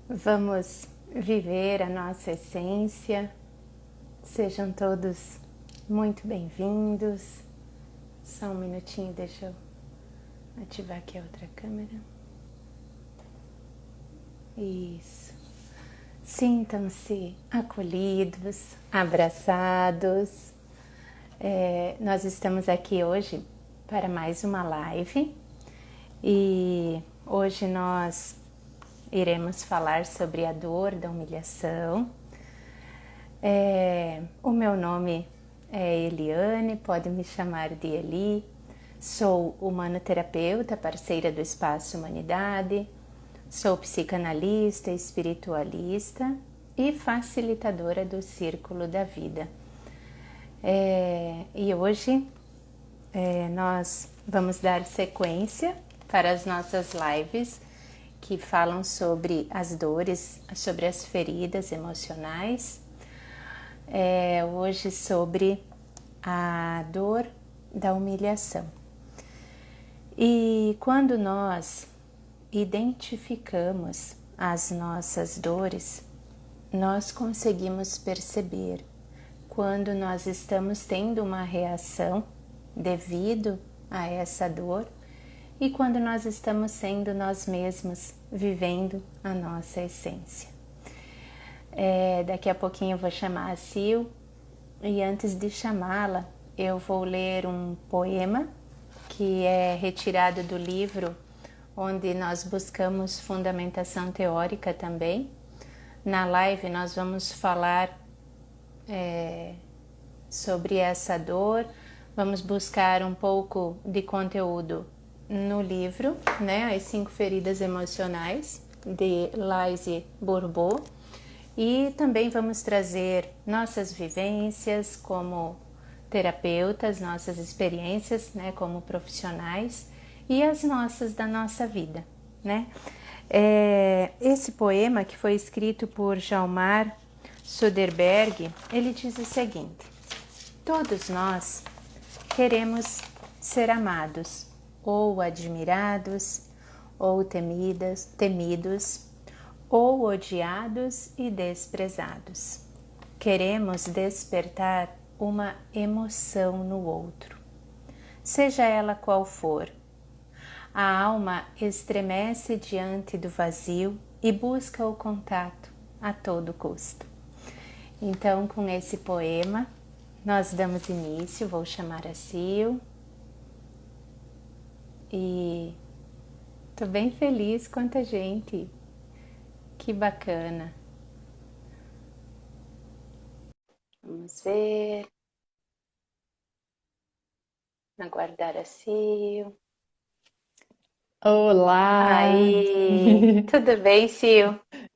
Vamos viver a nossa essência. Sejam todos muito bem-vindos. Só um minutinho, deixa eu ativar aqui a outra câmera. Isso. Sintam-se acolhidos, abraçados. Nós estamos aqui hoje para mais uma live e hoje nós iremos falar sobre a dor da humilhação. O meu nome é Eliane, pode me chamar de Eli. Sou humanoterapeuta, parceira do Espaço Humanidade. Sou psicanalista, espiritualista e facilitadora do Círculo da Vida. E hoje nós vamos dar sequência para as nossas lives que falam sobre as dores, sobre as feridas emocionais. Hoje sobre a dor da humilhação. E quando nós identificamos as nossas dores, nós conseguimos perceber quando nós estamos tendo uma reação devido a essa dor e quando nós estamos sendo nós mesmos, vivendo a nossa essência. Daqui a pouquinho eu vou chamar a Sil e antes de chamá-la eu vou ler um poema que é retirado do livro onde nós buscamos fundamentação teórica também. Na live nós vamos falar sobre essa dor, vamos buscar um pouco de conteúdo no livro, né, As 5 Feridas Emocionais, de Laïse Bourbeau, e também vamos trazer nossas vivências como terapeutas, nossas experiências, né, como profissionais e as nossas da nossa vida, né? Esse poema que foi escrito por Hjalmar Söderberg, ele diz o seguinte: todos nós queremos ser amados, ou admirados, ou temidos, ou odiados e desprezados. Queremos despertar uma emoção no outro, seja ela qual for. A alma estremece diante do vazio e busca o contato a todo custo. Então, com esse poema, nós damos início. Vou chamar a Sil e tô bem feliz, quanta gente, que bacana. Vamos ver, aguardar a Sil. Olá! Aí, tudo bem, Sil?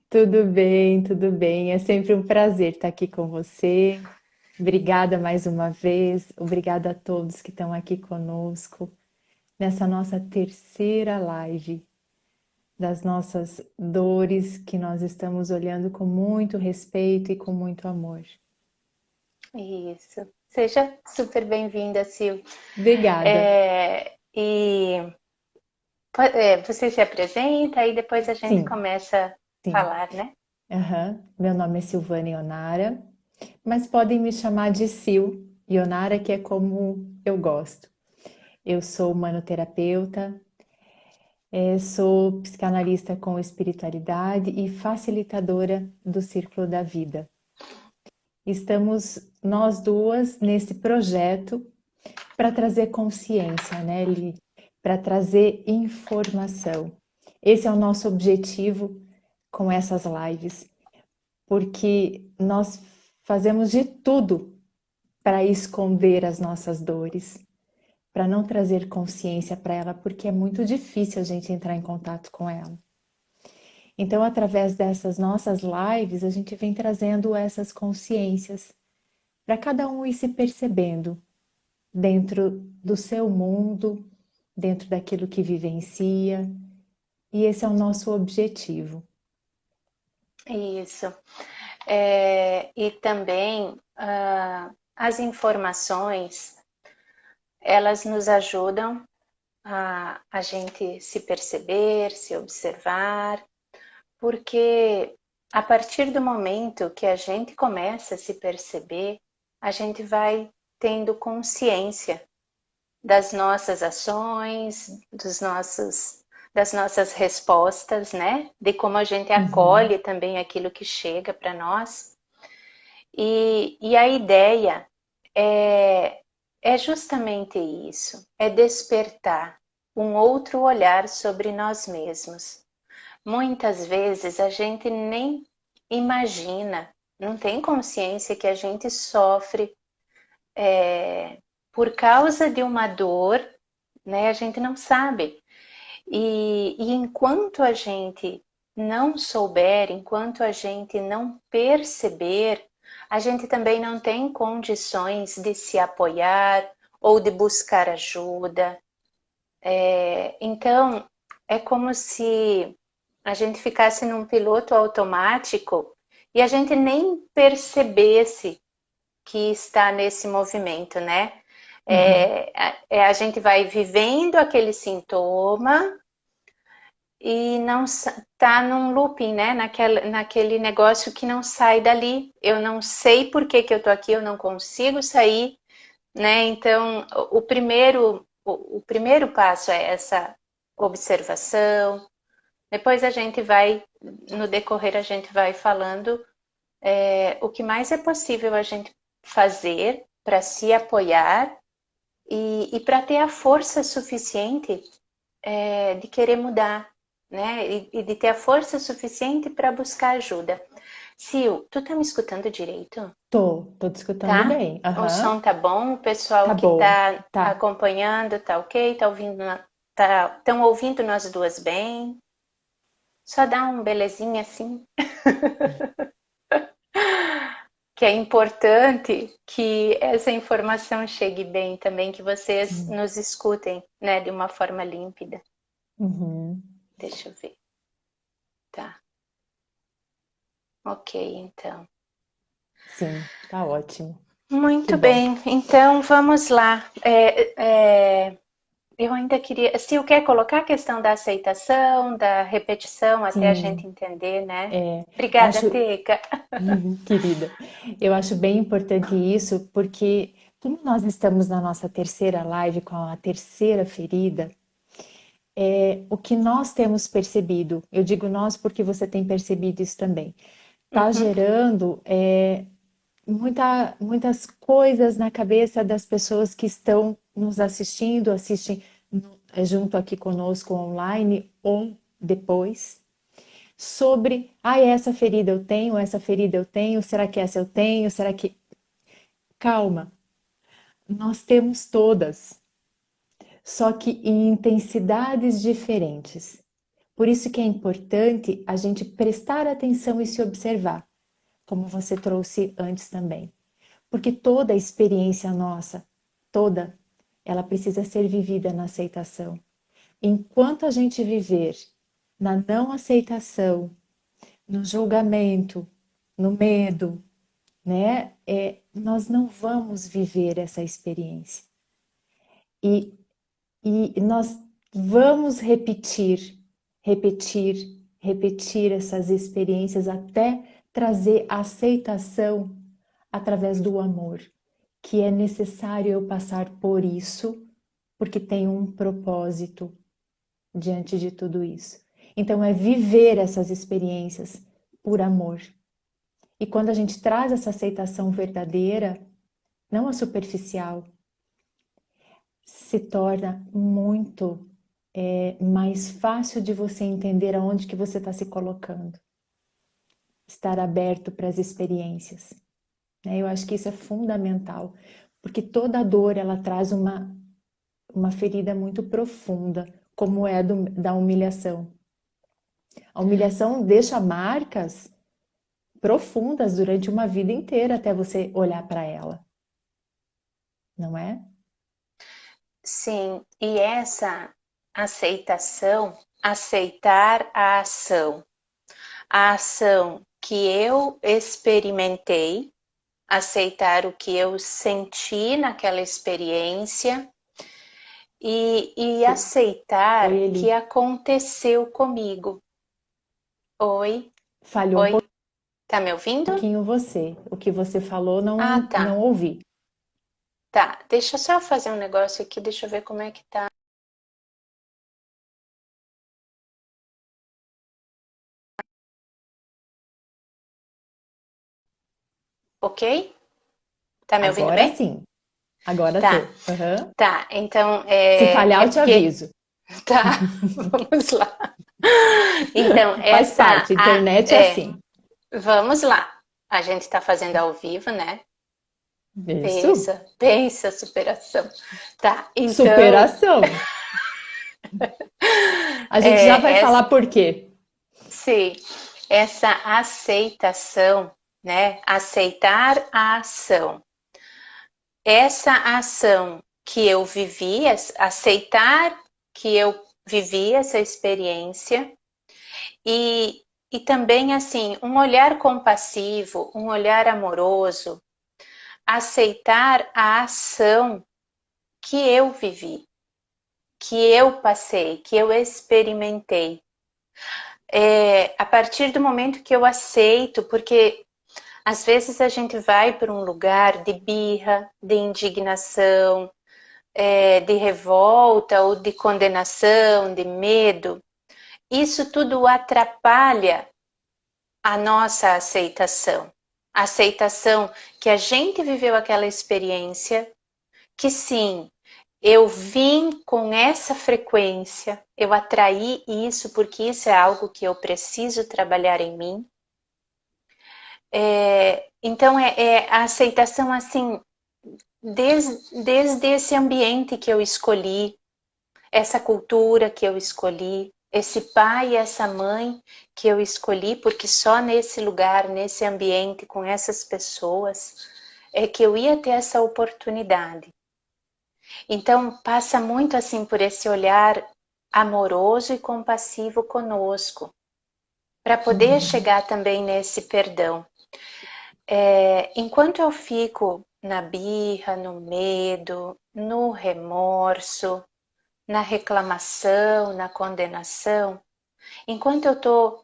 Tudo bem, tudo bem. É sempre um prazer estar aqui com você. Obrigada mais uma vez. Obrigada a todos que estão aqui conosco nessa nossa terceira live das nossas dores que nós estamos olhando com muito respeito e com muito amor. Isso. Seja super bem-vinda, Sil. Obrigada. E você se apresenta e depois a gente Sim, começa a sim. falar, né? Aham. Meu nome é Silvana Ionara, mas podem me chamar de Sil Ionara, que é como eu gosto. Eu sou manoterapeuta, sou psicanalista com espiritualidade e facilitadora do Círculo da Vida. Estamos nós duas nesse projeto para trazer consciência, né, Li? Para trazer informação. Esse é o nosso objetivo com essas lives, porque nós fazemos de tudo para esconder as nossas dores, para não trazer consciência para ela, porque é muito difícil a gente entrar em contato com ela. Então, através dessas nossas lives, a gente vem trazendo essas consciências para cada um ir se percebendo dentro do seu mundo, dentro daquilo que vivencia, e esse é o nosso objetivo. Isso. E também as informações, elas nos ajudam a gente se perceber, se observar, porque a partir do momento que a gente começa a se perceber, a gente vai tendo consciência das nossas ações, das nossas respostas, né? De como a gente Uhum. acolhe também aquilo que chega para nós. E a ideia é, é justamente isso, é despertar um outro olhar sobre nós mesmos. Muitas vezes a gente nem imagina, não tem consciência que a gente sofre por causa de uma dor, né? A gente não sabe. E enquanto a gente não souber, enquanto a gente não perceber, a gente também não tem condições de se apoiar ou de buscar ajuda. Então, é como se a gente ficasse num piloto automático e a gente nem percebesse que está nesse movimento, né? Uhum. A gente vai vivendo aquele sintoma e não tá num looping, né? Naquele negócio que não sai dali. Eu não sei por que que eu tô aqui, eu não consigo sair, né? Então, o primeiro passo é essa observação. Depois a gente vai, no decorrer, a gente vai falando o que mais é possível a gente fazer para se apoiar e para ter a força suficiente de querer mudar, né? E de ter a força suficiente para buscar ajuda. Sil, tu tá me escutando direito? Tô te escutando Tá? bem. O Aham. som tá bom? O Tá pessoal que bom. tá Tá. acompanhando tá ok? Tá ouvindo, tão ouvindo nós duas bem? Só dá um belezinha assim, que é importante que essa informação chegue bem também, que vocês Sim. nos escutem, né, de uma forma límpida. Uhum. Deixa eu ver. Tá. Ok, então. Sim, tá ótimo. Que Muito bom. bem, então vamos lá. Eu ainda queria. Se eu quer colocar a questão da aceitação, da repetição, até a gente Sim, entender, né? é, Obrigada, acho, Teca. querida, eu acho bem importante isso, porque como nós estamos na nossa terceira live com a terceira ferida, o que nós temos percebido, eu digo nós porque você tem percebido isso também, está Uhum, gerando muitas coisas na cabeça das pessoas que estão nos assistindo, assistem junto aqui conosco online ou depois, sobre, essa ferida eu tenho, essa ferida eu tenho, será que essa eu tenho, será que... Calma, nós temos todas, só que em intensidades diferentes. Por isso que é importante a gente prestar atenção e se observar, como você trouxe antes também. Porque toda experiência nossa, toda, ela precisa ser vivida na aceitação. Enquanto a gente viver na não aceitação, no julgamento, no medo, né? Nós não vamos viver essa experiência. E, e nós vamos repetir essas experiências até trazer a aceitação através do amor, que é necessário eu passar por isso, porque tem um propósito diante de tudo isso. Então, é viver essas experiências por amor. E quando a gente traz essa aceitação verdadeira, não a superficial, se torna muito mais fácil de você entender aonde que você está se colocando, estar aberto para as experiências, né? Eu acho que isso é fundamental, porque toda dor ela traz uma ferida muito profunda, como é da humilhação. A humilhação deixa marcas profundas durante uma vida inteira até você olhar para ela, não é? sim, e essa aceitação, aceitar a ação que eu experimentei, aceitar o que eu senti naquela experiência e Sim. Oi, aceitar que Eli. aconteceu comigo. Oi, Falhou um oi, tá me ouvindo? pouquinho você. O que você falou Ah, tá, não ouvi. tá. Deixa eu só fazer um negócio aqui, deixa eu ver como é que tá. Ok? Tá me ouvindo Agora bem? sim. Agora Tá, tô. Aham. tá. Então, Se falhar, é eu te porque. aviso. Tá, vamos lá. Então, Faz essa. parte. Internet é assim. Vamos lá. A gente está fazendo ao vivo, né? Isso. Pensa, pensa, superação. Tá, então, Superação. A gente já vai é, falar por quê. sim, essa aceitação, né? Aceitar a ação. Essa ação que eu vivi, aceitar que eu vivi essa experiência e também assim, um olhar compassivo, um olhar amoroso, aceitar a ação que eu vivi, que eu passei, que eu experimentei. A partir do momento que eu aceito, porque às vezes a gente vai para um lugar de birra, de indignação, de revolta ou de condenação, de medo, isso tudo atrapalha a nossa aceitação. A aceitação que a gente viveu aquela experiência, que sim, eu vim com essa frequência, eu atraí isso porque isso é algo que eu preciso trabalhar em mim. Então é a aceitação assim, desde esse ambiente que eu escolhi, essa cultura que eu escolhi, esse pai e essa mãe que eu escolhi, porque só nesse lugar, nesse ambiente, com essas pessoas, é que eu ia ter essa oportunidade. Então, passa muito assim por esse olhar amoroso e compassivo conosco, para poder Uhum. chegar também nesse perdão. Enquanto eu fico na birra, no medo, no remorso, na reclamação, na condenação, enquanto eu estou.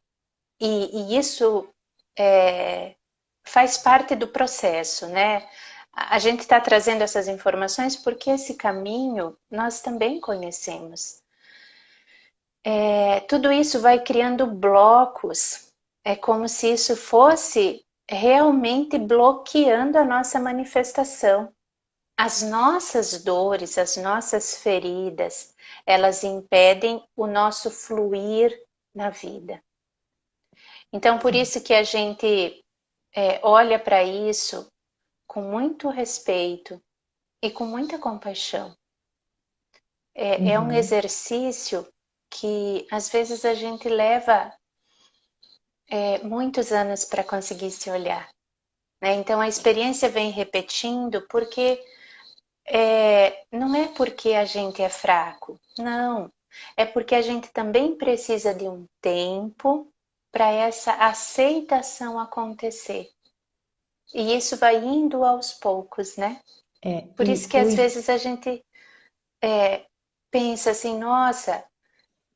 E isso faz parte do processo, né? A gente está trazendo essas informações porque esse caminho nós também conhecemos. Tudo isso vai criando blocos, é como se isso fosse realmente bloqueando a nossa manifestação. As nossas dores, as nossas feridas, elas impedem o nosso fluir na vida. Então, por Sim. isso que a gente olha para isso com muito respeito e com muita compaixão. É um Uhum. exercício que às vezes a gente leva muitos anos para conseguir se olhar, né? Então a experiência vem repetindo porque não é porque a gente é fraco, não. É porque a gente também precisa de um tempo para essa aceitação acontecer. E isso vai indo aos poucos, né? É, Por isso que às vezes a gente pensa assim, nossa,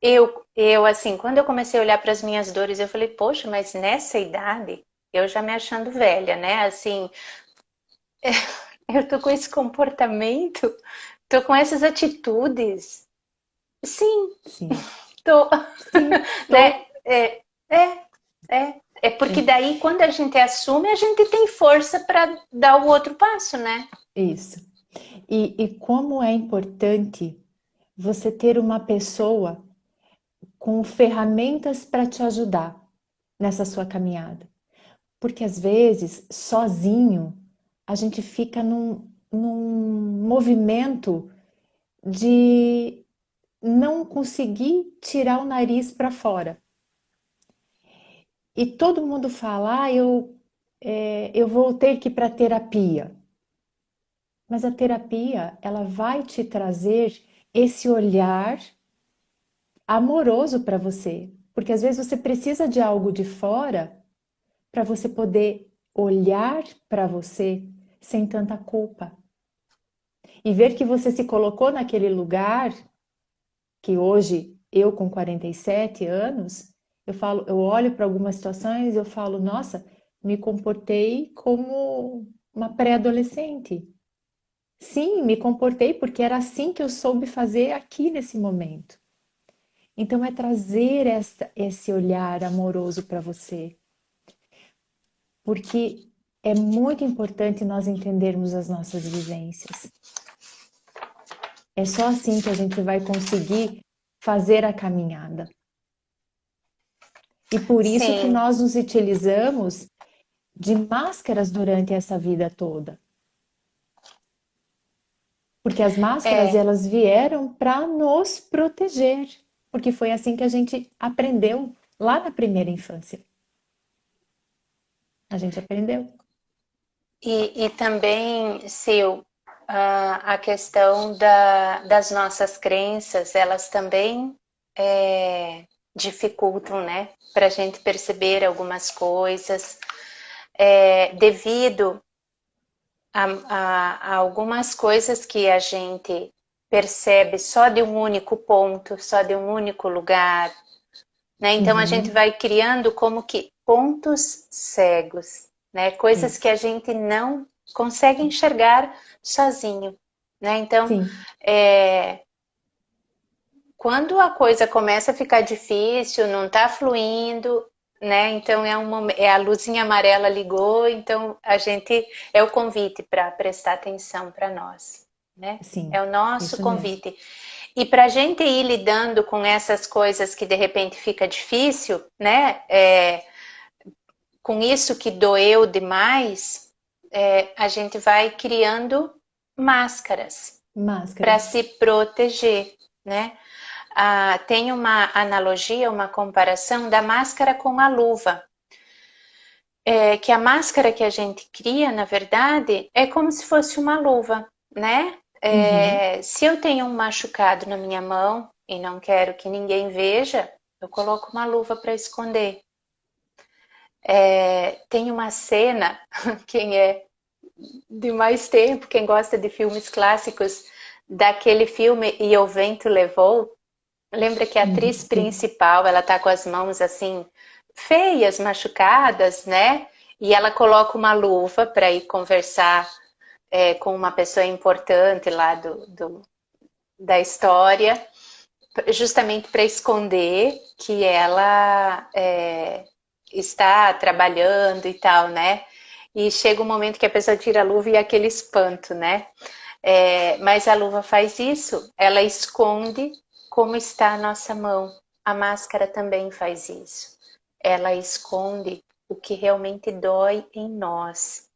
eu assim, quando eu comecei a olhar para as minhas dores, eu falei, poxa, mas nessa idade, eu já me achando velha, né? Assim, eu tô com esse comportamento, tô com essas atitudes. Sim, sim. tô, Sim, né? tô. É porque É, daí quando a gente assume, a gente tem força para dar o outro passo, né? isso. E como é importante você ter uma pessoa com ferramentas para te ajudar nessa sua caminhada. Porque às vezes, sozinho, a gente fica num movimento de não conseguir tirar o nariz para fora. E todo mundo fala, eu vou ter que ir para terapia. Mas a terapia, ela vai te trazer esse olhar amoroso para você. Porque às vezes você precisa de algo de fora para você poder olhar para você sem tanta culpa. E ver que você se colocou naquele lugar, que hoje, eu com 47 anos, eu olho para algumas situações e eu falo, nossa, me comportei como uma pré-adolescente. Sim, me comportei porque era assim que eu soube fazer aqui nesse momento. Então é trazer esse olhar amoroso para você, porque é muito importante nós entendermos as nossas vivências. É só assim que a gente vai conseguir fazer a caminhada. E por isso que Sim, nós nos utilizamos de máscaras durante essa vida toda. Porque as máscaras é. elas vieram para nos proteger, porque foi assim que a gente aprendeu lá na primeira infância. A gente aprendeu. E também, Sil, a questão das nossas crenças, elas também dificultam, né, para a gente perceber algumas coisas, devido a algumas coisas que a gente percebe só de um único ponto, só de um único lugar, né? Então a gente Uhum, vai criando como que pontos cegos, né? Coisas que isso. a gente não consegue enxergar sozinho, né? Então, Sim, é, quando a coisa começa a ficar difícil, não está fluindo, né? Então é a luzinha amarela ligou, então a gente é o convite para prestar atenção para nós, né? É sim, o nosso isso mesmo. convite. E para a gente ir lidando com essas coisas que de repente fica difícil, né? Com isso que doeu demais, a gente vai criando máscaras para Máscaras. se proteger, né? Tem uma analogia, uma comparação da máscara com a luva. Que a máscara que a gente cria, na verdade, é como se fosse uma luva, né? Uhum, Se eu tenho um machucado na minha mão e não quero que ninguém veja, eu coloco uma luva para esconder. Tem uma cena, quem é de mais tempo, quem gosta de filmes clássicos, daquele filme E o Vento Levou, lembra que a uhum, atriz sim. principal, ela tá com as mãos assim feias, machucadas, né? E ela coloca uma luva para ir conversar com uma pessoa importante lá da história, justamente para esconder que ela está trabalhando e tal, né? E chega um momento que a pessoa tira a luva e é aquele espanto, né? Mas a luva faz isso, ela esconde como está a nossa mão. A máscara também faz isso. Ela esconde o que realmente dói em nós.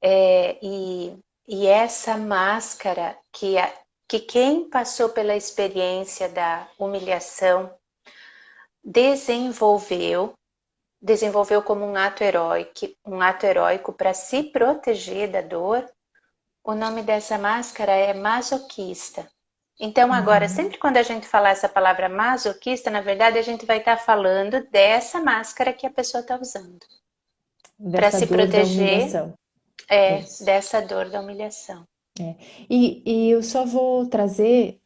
E essa máscara que quem passou pela experiência da humilhação desenvolveu, desenvolveu como um ato heróico para se proteger da dor. O nome dessa máscara é masoquista. Então, agora, Uhum. sempre quando a gente falar essa palavra masoquista, na verdade, a gente vai estar falando dessa máscara que a pessoa está usando para Dessa se dor da proteger humilhação. Isso. dessa dor da humilhação. É. E eu só vou trazer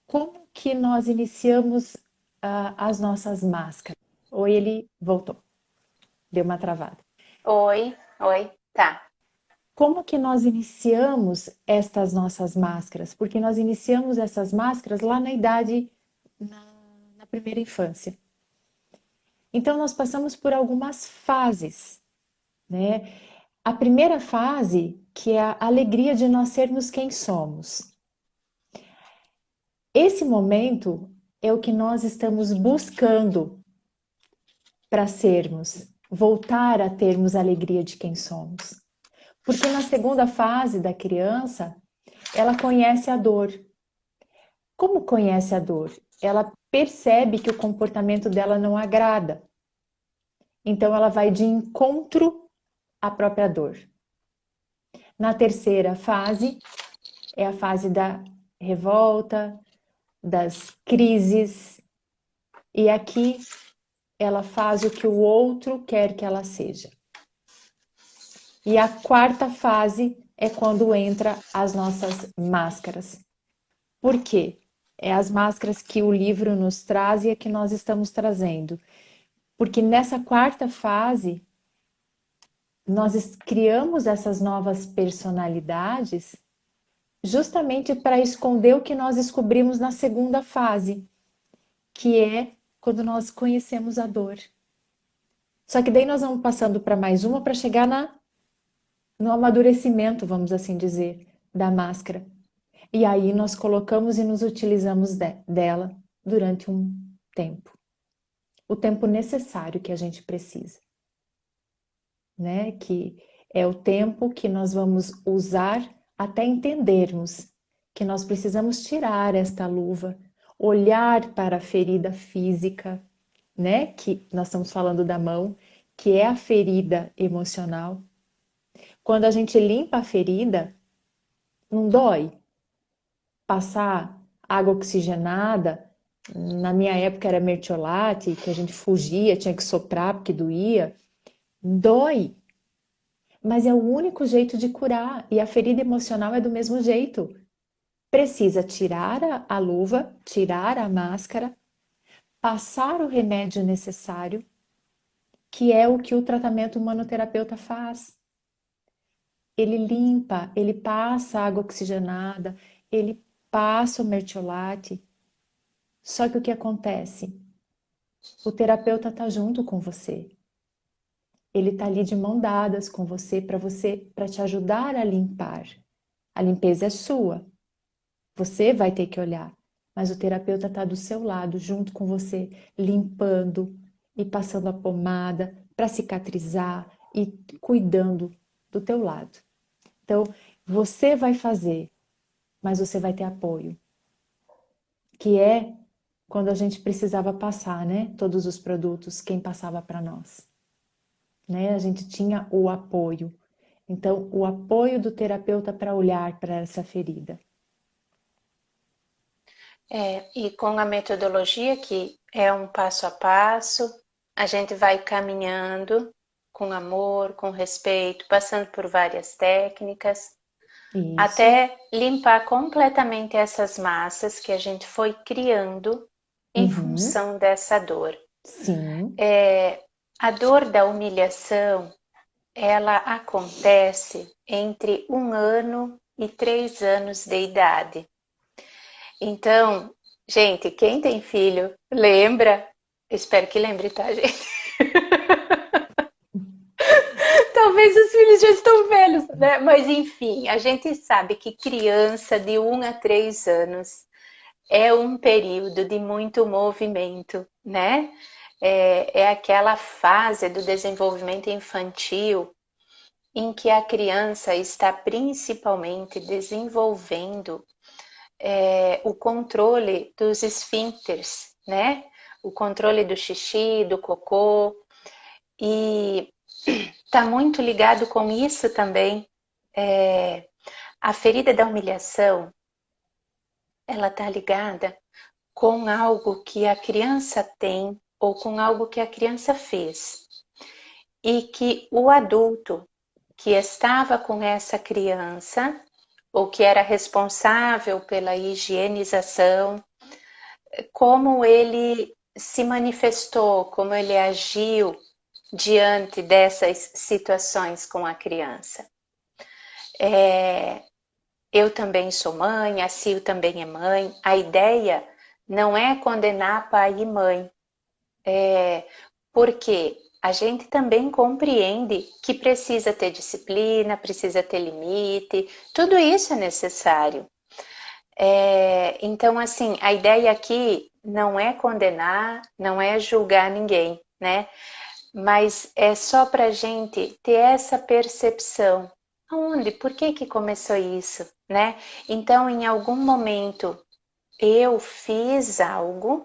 como que nós iniciamos as nossas máscaras. Ou ele voltou, deu uma travada. Oi, oi, tá. Como que nós iniciamos estas nossas máscaras? Porque nós iniciamos essas máscaras lá na idade, na, na primeira infância. Então, nós passamos por algumas fases, né? A primeira fase, que é a alegria de nós sermos quem somos. Esse momento é o que nós estamos buscando para sermos, voltar a termos a alegria de quem somos. Porque na segunda fase da criança, ela conhece a dor. Como conhece a dor? Ela percebe que o comportamento dela não agrada. Então ela vai de encontro à própria dor. Na terceira fase, é a fase da revolta, das crises, e aqui ela faz o que o outro quer que ela seja. E a quarta fase é quando entra as nossas máscaras. Por quê? É as máscaras que o livro nos traz e é que nós estamos trazendo. Porque nessa quarta fase, nós criamos essas novas personalidades justamente para esconder o que nós descobrimos na segunda fase, que é quando nós conhecemos a dor. Só que daí nós vamos passando para mais uma para chegar no amadurecimento, vamos assim dizer, da máscara. E aí nós colocamos e nos utilizamos dela durante um tempo. O tempo necessário que a gente precisa, né? Que é o tempo que nós vamos usar até entendermos que nós precisamos tirar esta luva, olhar para a ferida física, né? Que nós estamos falando da mão, que é a ferida emocional. Quando a gente limpa a ferida, não dói. Passar água oxigenada, na minha época era mertiolate, que a gente fugia, tinha que soprar porque doía. Dói, mas é o único jeito de curar. E a ferida emocional é do mesmo jeito. Precisa tirar a luva, tirar a máscara, passar o remédio necessário, que é o que o tratamento humanoterapeuta faz. Ele limpa, ele passa água oxigenada, ele passa o mertiolate. Só que o que acontece? O terapeuta está junto com você. Ele está ali de mão dadas com você, para te ajudar a limpar. A limpeza é sua. Você vai ter que olhar, mas o terapeuta está do seu lado, junto com você, limpando e passando a pomada para cicatrizar e cuidando do teu lado. Então, você vai fazer, mas você vai ter apoio, que é quando a gente precisava passar, né? Todos os produtos, quem passava para nós, né? A gente tinha o apoio. Então, o apoio do terapeuta para olhar para essa ferida. E com a metodologia que é um passo a passo, a gente vai caminhando com amor, com respeito, passando por várias técnicas, Isso. até limpar completamente essas massas que a gente foi criando em Uhum. função dessa dor. Sim. A dor da humilhação, ela acontece entre 1 ano e 3 anos de idade. Então, gente, quem tem filho, lembra, espero que lembre, tá, gente? Talvez os filhos já estão velhos, né? Mas enfim, a gente sabe que criança de 1 a 3 anos é um período de muito movimento, né? É aquela fase do desenvolvimento infantil em que a criança está principalmente desenvolvendo o controle dos esfíncteres, né? O controle do xixi, do cocô, e está muito ligado com isso também. A ferida da humilhação, ela está ligada com algo que a criança tem ou com algo que a criança fez e que o adulto que estava com essa criança ou que era responsável pela higienização, como ele se manifestou, como ele agiu diante dessas situações com a criança. Eu também sou mãe, a Sil também é mãe. A ideia não é condenar pai e mãe, porque a gente também compreende que precisa ter disciplina, precisa ter limite, tudo isso é necessário. Então, assim, a ideia aqui não é condenar, não é julgar ninguém, né? Mas é só para a gente ter essa percepção. Aonde? Por que que começou isso, né? Então, em algum momento, eu fiz algo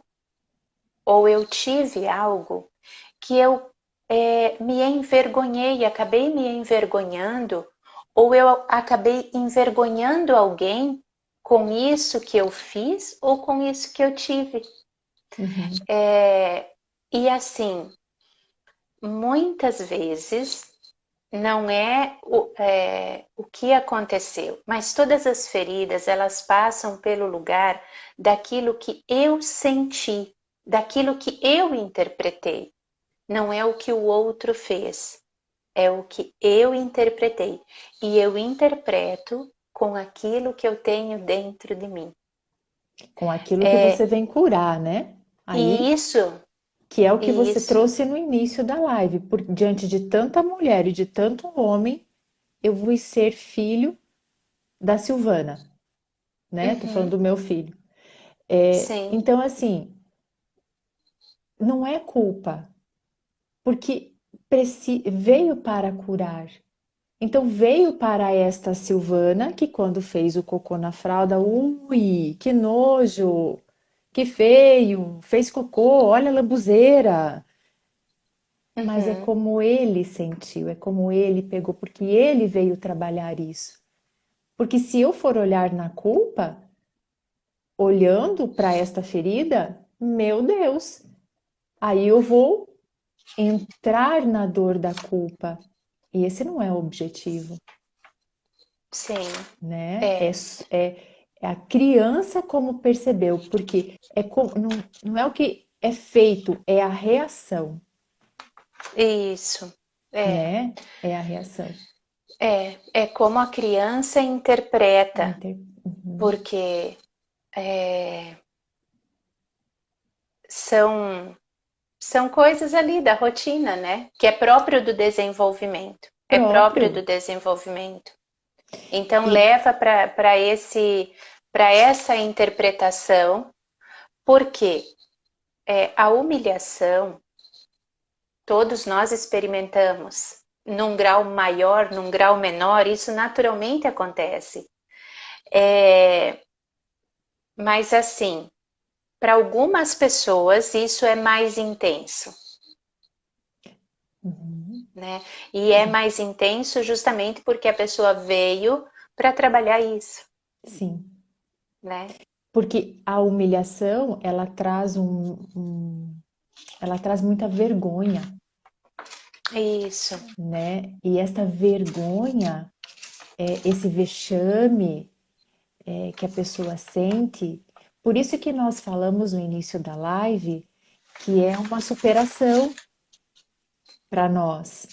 ou eu tive algo que eu me envergonhei, acabei me envergonhando, ou eu acabei envergonhando alguém com isso que eu fiz ou com isso que eu tive. Uhum. E assim, muitas vezes não o que aconteceu, mas todas as feridas, elas passam pelo lugar daquilo que eu senti, daquilo que eu interpretei. Não é o que o outro fez, é o que eu interpretei. E eu interpreto com aquilo que eu tenho dentro de mim. Com aquilo que você vem curar, né? Aí, E que é o que você isso, trouxe no início da live, por diante de tanta mulher e de tanto homem, eu vou ser filho da Silvana, né? Tô falando uhum, do meu filho. sim, Então, assim, não é culpa, porque veio para curar. Então veio para esta Silvana que quando fez o cocô na fralda, ui, que nojo, que feio, fez cocô, olha a lambuzeira. Mas é uhum, como ele sentiu, é como ele pegou, porque ele veio trabalhar isso. Porque se eu for olhar na culpa, olhando para esta ferida, meu Deus, aí eu vou entrar na dor da culpa. E esse não é o objetivo, sim, né? é, É a criança como percebeu, porque não é o que é feito, é a reação, isso, é, né? É a reação. é como a criança interpreta, Uhum. porque é, são são coisas ali da rotina, né? Que é próprio do desenvolvimento. É próprio do Próprio. desenvolvimento. Então E leva para essa interpretação, porque a humilhação todos nós experimentamos num grau maior, num grau menor, isso naturalmente acontece. É, mas assim, para algumas pessoas isso é mais intenso, uhum, né? E é mais intenso justamente porque a pessoa veio para trabalhar isso, sim, né? porque a humilhação ela traz muita vergonha, Isso, né? E essa vergonha, esse vexame que a pessoa sente, por isso que nós falamos no início da live que é uma superação para nós,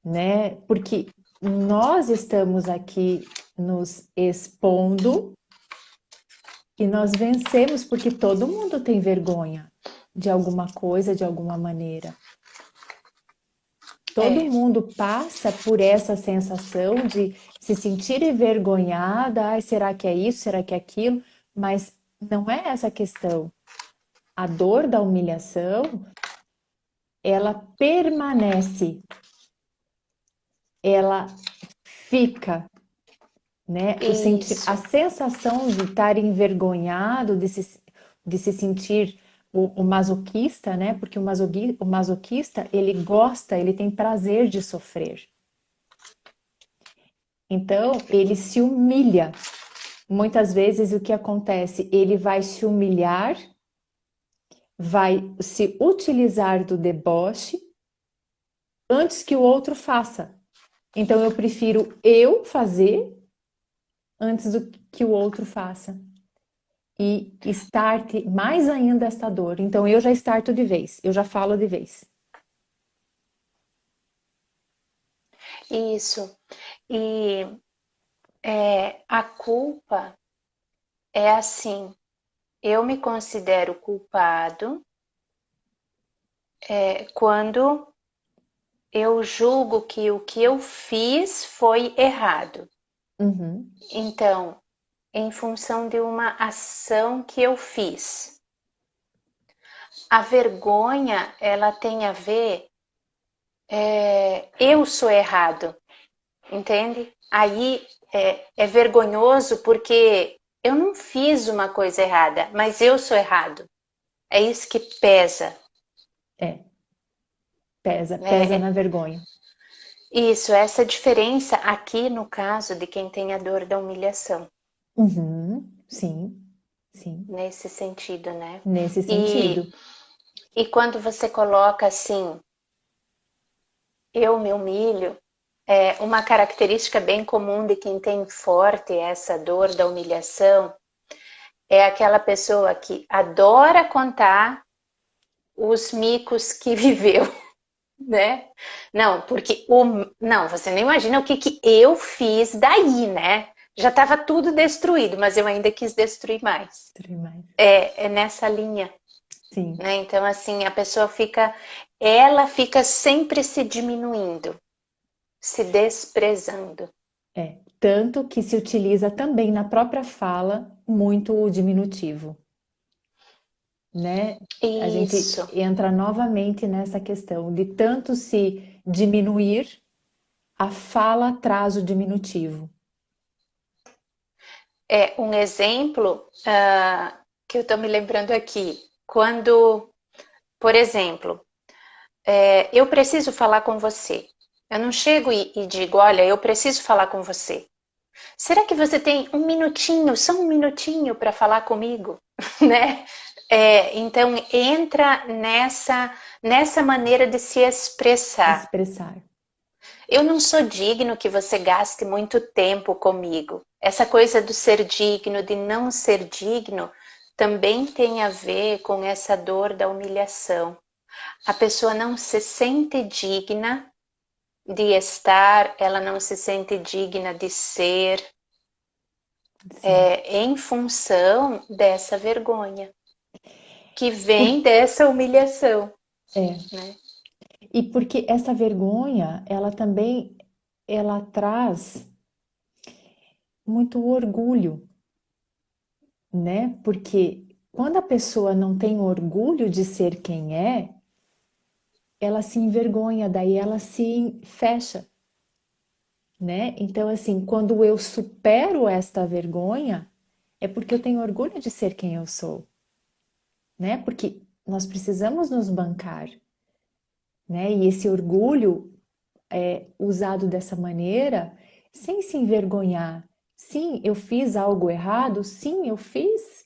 né? Porque nós estamos aqui nos expondo e nós vencemos porque todo mundo tem vergonha de alguma coisa, de alguma maneira. Todo é, mundo passa por essa sensação de se sentir envergonhada, ai, será que é isso, será que é aquilo? Mas não é essa a questão. A dor da humilhação, ela permanece, ela fica, né? A isso, sensação de estar envergonhado, de se sentir o masoquista, né? Porque o masoquista, ele gosta, ele tem prazer de sofrer. Então, ele se humilha. Muitas vezes o que acontece? Ele vai se humilhar, vai se utilizar do deboche antes que o outro faça. Então, eu prefiro eu fazer antes do que o outro faça. E start mais ainda esta dor. Então eu já starto de vez, eu já falo de vez. isso. E a culpa é assim, eu me considero culpado quando eu julgo que o que eu fiz foi errado. Uhum, Então, em função de uma ação que eu fiz. A vergonha, ela tem a ver, eu sou errado, entende? Aí é vergonhoso porque eu não fiz uma coisa errada, mas eu sou errado. É isso que pesa, é, pesa, né? pesa na vergonha. Isso, essa diferença aqui no caso de quem tem a dor da humilhação, Uhum, sim, sim, nesse sentido, né? nesse E, sentido. e quando você coloca assim, eu me humilho, Uma característica bem comum de quem tem forte essa dor da humilhação é aquela pessoa que adora contar os micos que viveu, né? Não, porque não, você não imagina o que que eu fiz daí, né? Já estava tudo destruído, mas eu ainda quis destruir mais. Demais. É nessa linha, Sim. né? Então, assim, a pessoa ela fica sempre se diminuindo, se desprezando. Tanto que se utiliza também na própria fala muito o diminutivo, né? A gente Isso. entra novamente nessa questão de tanto se diminuir, a fala traz o diminutivo. Um exemplo que eu estou me lembrando aqui. Quando, por exemplo, eu preciso falar com você. Eu não chego e digo, olha, eu preciso falar com você. Será que você tem um minutinho, só um minutinho para falar comigo? Né? Então entra nessa maneira de se expressar. Expressar. Eu não sou digno que você gaste muito tempo comigo. Essa coisa do ser digno, de não ser digno, também tem a ver com essa dor da humilhação. A pessoa não se sente digna de estar, ela não se sente digna de ser, Sim. em função dessa vergonha, que Por, vem dessa humilhação, é, né? e porque essa vergonha, ela também, ela traz muito orgulho, né? Porque quando a pessoa não tem orgulho de ser quem é, ela se envergonha, daí ela se fecha, né? Então, assim, quando eu supero esta vergonha, é porque eu tenho orgulho de ser quem eu sou, né? Porque nós precisamos nos bancar, né? E esse orgulho é usado dessa maneira, sem se envergonhar. Sim, eu fiz algo errado, sim, eu fiz.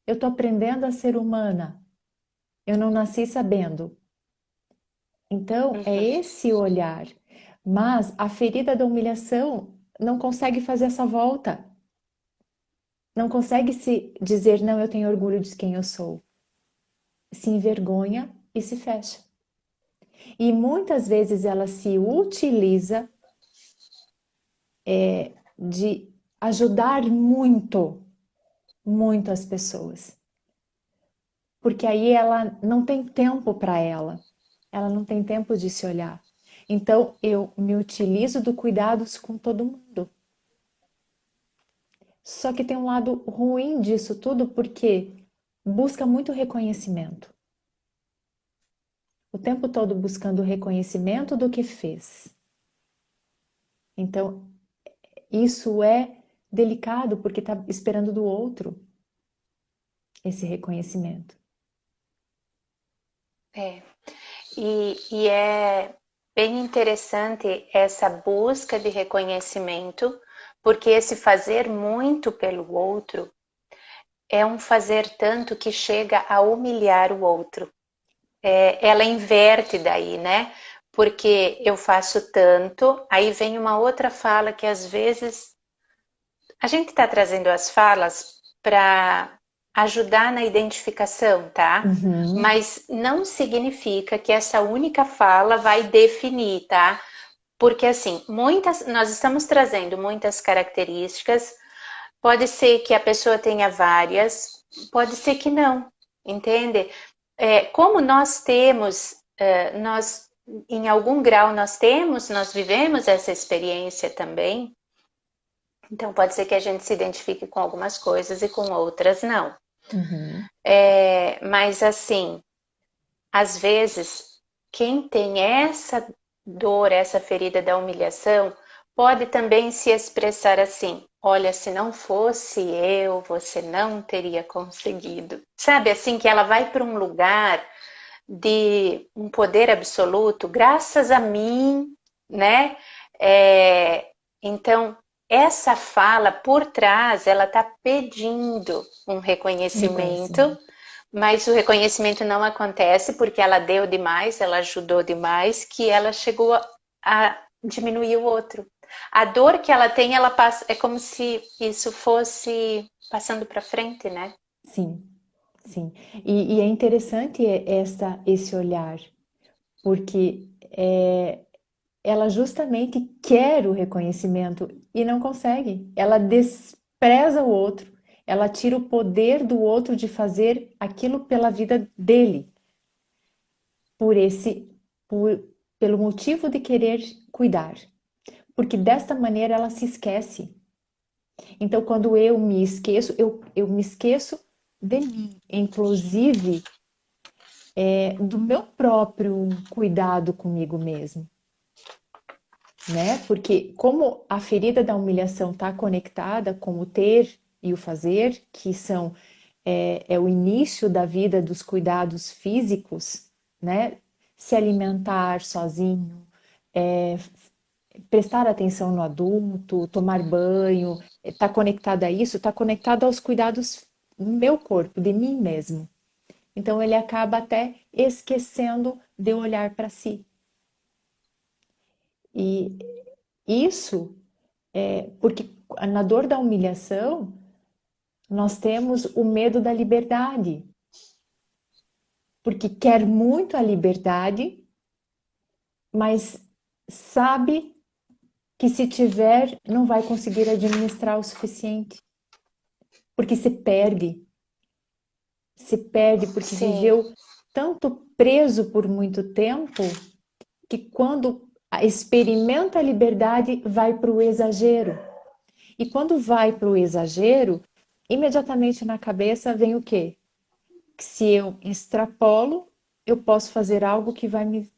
Eu estou aprendendo a ser humana. Eu não nasci sabendo. Então, é Uhum. esse olhar. Mas a ferida da humilhação não consegue fazer essa volta. Não consegue se dizer, não, eu tenho orgulho de quem eu sou. Se envergonha e se fecha. E muitas vezes ela se utiliza de ajudar muito, muito as pessoas. Porque aí ela não tem tempo para ela não tem tempo de se olhar. Então eu me utilizo do cuidados com todo mundo. Só que tem um lado ruim disso tudo porque busca muito reconhecimento. O tempo todo buscando o reconhecimento do que fez. Então, isso é delicado porque está esperando do outro esse reconhecimento. É. E é bem interessante essa busca de reconhecimento, porque esse fazer muito pelo outro é um fazer tanto que chega a humilhar o outro. Ela inverte daí, né? Porque eu faço tanto, aí vem uma outra fala que às vezes a gente está trazendo as falas para ajudar na identificação, tá? Uhum. Mas não significa que essa única fala vai definir, tá? Porque assim, nós estamos trazendo muitas características, pode ser que a pessoa tenha várias, pode ser que não, entende? Como nós temos, nós em algum grau nós vivemos essa experiência também, então pode ser que a gente se identifique com algumas coisas e com outras não. Uhum. Mas assim, às vezes, quem tem essa dor, essa ferida da humilhação, pode também se expressar assim: olha, se não fosse eu, você não teria conseguido. Sabe, assim, que ela vai para um lugar de um poder absoluto, graças a mim, né? Então, essa fala por trás, ela está pedindo um reconhecimento, Reconhecimento. mas o reconhecimento não acontece porque ela deu demais, ela ajudou demais, que ela chegou a diminuir o outro. A dor que ela tem, ela passa, é como se isso fosse passando para frente, né? Sim, sim. E é interessante esse olhar, porque ela justamente quer o reconhecimento e não consegue. Ela despreza o outro, ela tira o poder do outro de fazer aquilo pela vida dele, por esse, por, pelo motivo de querer cuidar. Porque desta maneira ela se esquece. Então, quando eu me esqueço, eu me esqueço de mim, inclusive do meu próprio cuidado comigo mesmo, né? Porque como a ferida da humilhação está conectada com o ter e o fazer, que são é o início da vida dos cuidados físicos, né? Se alimentar sozinho, é, prestar atenção no adulto, tomar banho, está conectado a isso, está conectado aos cuidados do meu corpo, de mim mesmo. Então ele acaba até esquecendo de olhar para si. E isso é porque na dor da humilhação nós temos o medo da liberdade, porque quer muito a liberdade, mas sabe que se tiver não vai conseguir administrar o suficiente, porque se perde porque Sim, viveu tanto preso por muito tempo que quando experimenta a liberdade vai para o exagero. E quando vai para o exagero, imediatamente na cabeça vem o quê? Que se eu extrapolo, eu posso fazer algo que vai me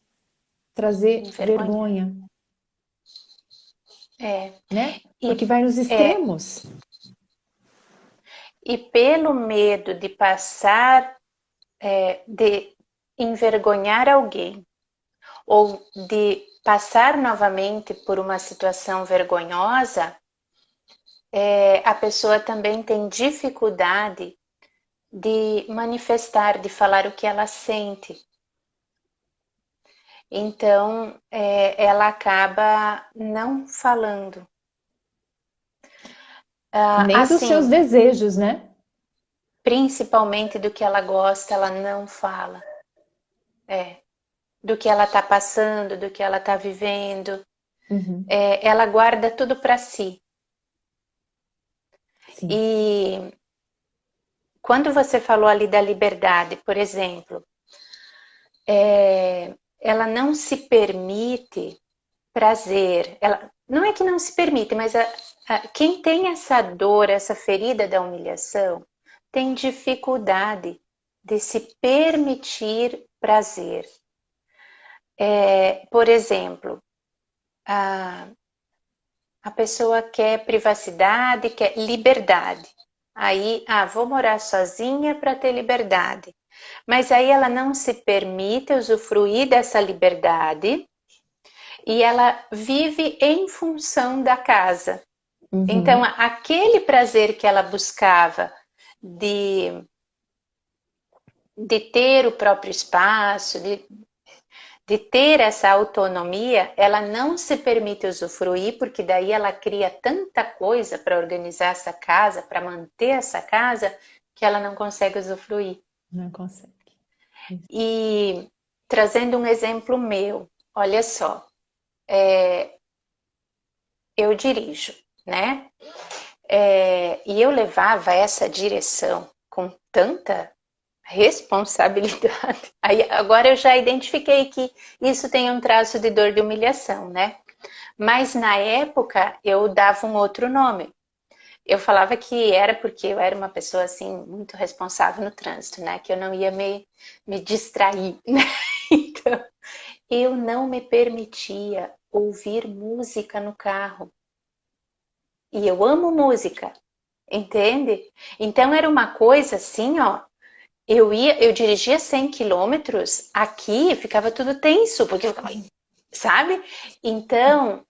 trazer envergonhar. vergonha, É. né? Porque E, vai nos é, extremos. e pelo medo de passar, de envergonhar alguém, ou de passar novamente por uma situação vergonhosa, a pessoa também tem dificuldade de manifestar, de falar o que ela sente. Então, ela acaba não falando. Nem dos seus Assim, desejos, né? principalmente do que ela gosta, ela não fala. É, do que ela está passando, do que ela está vivendo. Uhum, Ela guarda tudo para si. sim. E quando você falou ali da liberdade, por exemplo, ela não se permite prazer. Ela não é que não se permite, mas quem tem essa dor, essa ferida da humilhação, tem dificuldade de se permitir prazer. Por exemplo, a, a pessoa quer privacidade, quer liberdade. Aí, vou morar sozinha para ter liberdade. Mas aí ela não se permite usufruir dessa liberdade e ela vive em função da casa. Então, Uhum. aquele prazer que ela buscava de, de ter o próprio espaço, de ter essa autonomia, ela não se permite usufruir, porque daí ela cria tanta coisa para organizar essa casa, para manter essa casa, que ela não consegue usufruir. Não consegue. E trazendo um exemplo meu, olha só, eu dirijo, né? E eu levava essa direção com tanta responsabilidade. Aí, agora eu já identifiquei que isso tem um traço de dor de humilhação, né? Mas na época eu dava um outro nome. Eu falava que era porque eu era uma pessoa assim muito responsável no trânsito, né? Que eu não ia me distrair, né? Então, eu não me permitia ouvir música no carro. E eu amo música, entende? Então era uma coisa assim, ó. Eu dirigia 100 quilômetros, aqui ficava tudo tenso, porque eu ficava, sabe? Então,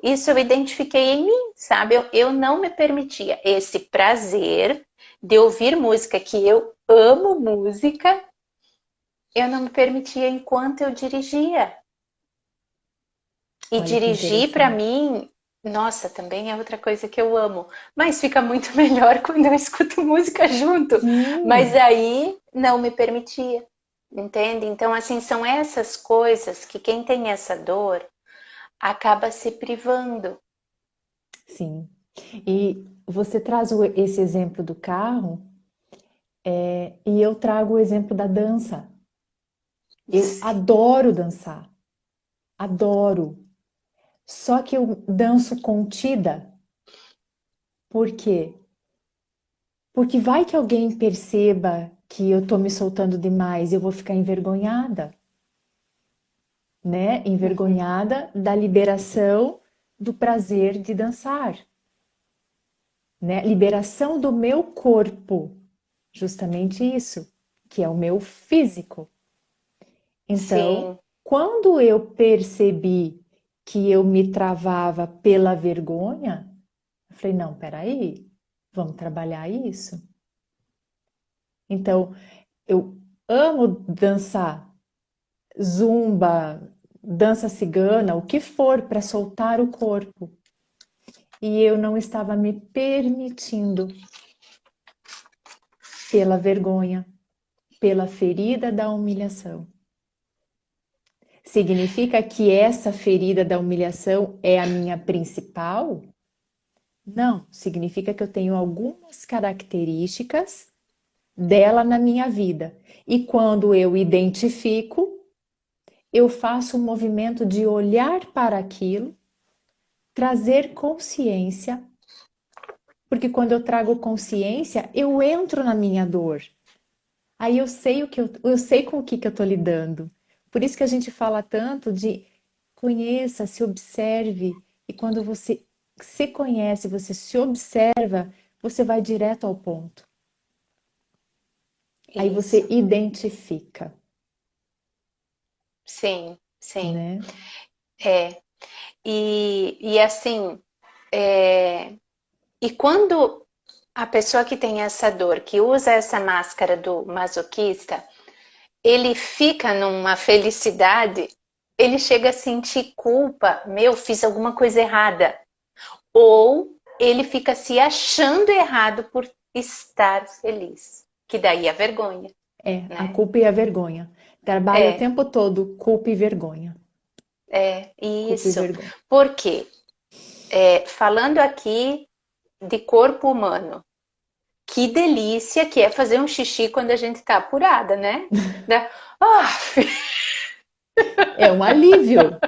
isso eu identifiquei em mim, sabe? Eu não me permitia esse prazer de ouvir música, que eu amo música, eu não me permitia enquanto eu dirigia. E Olha que dirigir para interessante. mim, nossa, também é outra coisa que eu amo. Mas fica muito melhor quando eu escuto música junto. Mas Sim, aí não me permitia, entende? Então, assim, são essas coisas que quem tem essa dor acaba se privando. sim. E você traz esse exemplo do carro, e eu trago o exemplo da dança. Eu adoro dançar, adoro. Só que eu danço contida. Por quê? Porque vai que alguém perceba que eu tô me soltando demais e eu vou ficar envergonhada, né? Uhum. Envergonhada da liberação do prazer de dançar, né? Liberação do meu corpo, justamente isso, que é o meu físico. Então, Sim, quando eu percebi que eu me travava pela vergonha, eu falei, não, peraí, vamos trabalhar isso. Então, eu amo dançar, zumba, dança cigana, o que for para soltar o corpo. E eu não estava me permitindo pela vergonha, pela ferida da humilhação. Significa que essa ferida da humilhação é a minha principal? Não, significa que eu tenho algumas características dela na minha vida. E quando eu identifico, eu faço um movimento de olhar para aquilo, trazer consciência, porque quando eu trago consciência, eu entro na minha dor. Aí eu sei eu sei com o que eu estou lidando. Por isso que a gente fala tanto de conheça, se observe, e quando você se conhece, você se observa, você vai direto ao ponto. Aí você isso. identifica, Sim, sim. né? É. E assim, é, e quando a pessoa que tem essa dor, que usa essa máscara do masoquista, ele fica numa felicidade, ele chega a sentir culpa, meu, fiz alguma coisa errada. Ou ele fica se achando errado por estar feliz, que daí é vergonha, É, a né? culpa e a vergonha. Trabalha o É, tempo todo culpa e vergonha. Culpa e isso. vergonha. Porque, falando aqui de corpo humano, que delícia que é fazer um xixi quando a gente tá apurada, né? Da- Ah, É um alívio.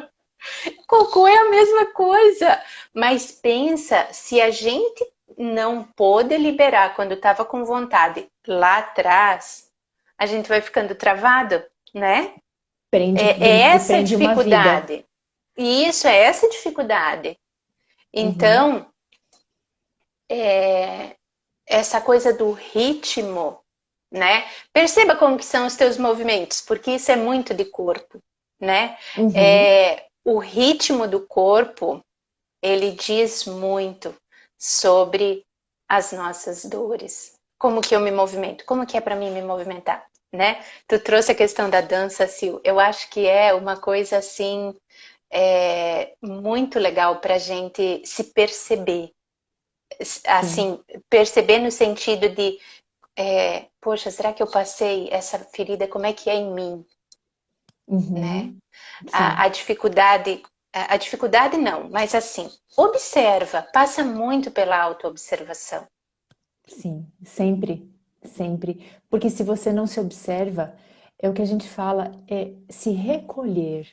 cocô é a mesma coisa. Mas pensa, se a gente não pôde liberar quando estava com vontade lá atrás, a gente vai ficando travado, né? Prende, É essa a prende uma vida. dificuldade. E isso é essa a dificuldade. Uhum, Então, é, essa coisa do ritmo, né? Perceba como que são os teus movimentos, porque isso é muito de corpo, né? uhum, O ritmo do corpo, ele diz muito sobre as nossas dores. Como que eu me movimento? Como que é para mim me movimentar, né? Tu trouxe a questão da dança, Sil. Eu acho que é uma coisa assim muito legal para a gente se perceber, sim. assim, perceber no sentido de, poxa, será que eu passei essa ferida? Como é que é em mim, né? Uhum, A sim, dificuldade, a dificuldade não, mas assim, observa, passa muito pela autoobservação. sim. Sempre, sempre. Porque se você não se observa, é o que a gente fala, é se recolher.